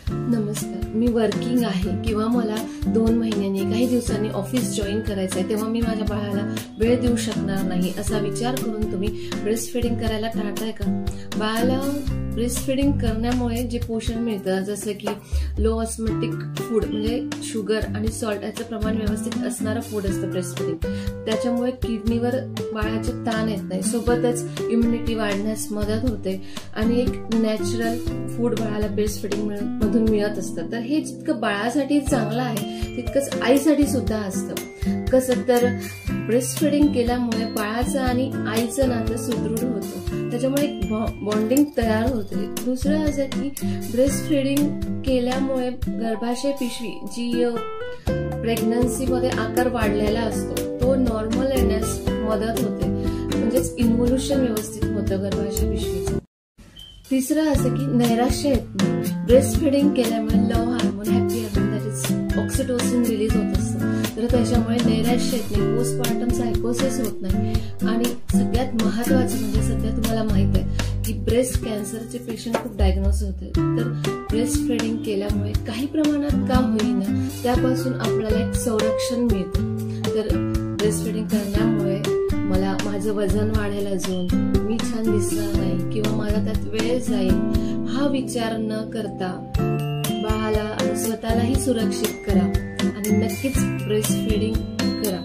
नमस्कार, मी वर्किंग आहे किंवा मला 2 महिन्यांनी काही दिवसांनी ऑफिस जॉईन करायचं आहे, तेव्हा मी माझ्या बाळाला वेळ देऊ शकणार नाही असा विचार करून तुम्ही ब्रेस्ट फीडिंग करायला टाळताय का? बाळाला ब्रेस्ट फीडिंग करण्यामुळे जे पोषण मिळतं, जसं की लो ऑस्मोटिक फूड म्हणजे शुगर आणि सॉल्ट याचं प्रमाण व्यवस्थित असणारं फूड असतं ब्रेस्ट फीडिंग, त्याच्यामुळे किडनीवर बाळाचे ताण येत नाही, सोबतच इम्युनिटी वाढण्यास मदत होते आणि एक नॅचरल फूड बाळाला ब्रेस्ट फीडिंग मधून मिळत असतं. तर हे जितकं बाळासाठी चांगलं आहे तितकंच आईसाठी सुद्धा असतं. कसं तर ब्रेस्ट फीडिंग केल्यामुळे बाळाचं आणि आईचं नातं सुदृढ होतं, त्याच्यामुळे एक बॉन्डिंग तयार होते. दुसरं असं की ब्रेस्ट फीडिंग केल्यामुळे गर्भाशय पिशवी जी प्रेग्नन्सी मध्ये आकार वाढलेला असतो तो नॉर्मल येण्यास मदत होते, म्हणजेच इन्व्होल्युशन व्यवस्थित होतं गर्भाशय पिशवीचं. तिसरं असं की नैराश्य येत नाही. ब्रेस्ट फीडिंग केल्यामुळे love hormone, happy hormone that is oxytocin release होत असतं, तर त्याच्यामुळे नैराश्य येत नाही, पोस्टपार्टम सायकोसिस होत नाही. आणि सगळ्यात महत्वाचं म्हणजे सध्या तुम्हाला माहित आहे की ब्रेस्ट कॅन्सरचे पेशंट खूप डायग्नोज होते, तर ब्रेस्ट फीडिंग केल्यामुळे काही प्रमाणात का होईना त्यापासून आपल्याला एक संरक्षण मिळतं. तर ब्रेस्ट फीडिंग करण्यामुळे मला माझं वजन वाढेल, अजून मी छान दिसणार नाही किंवा मला त्यात वेळ जाईल हा विचार न करता बाळाला आणि स्वतःलाही सुरक्षित करा आणि नक्कीच ब्रेस्ट फीडिंग करा.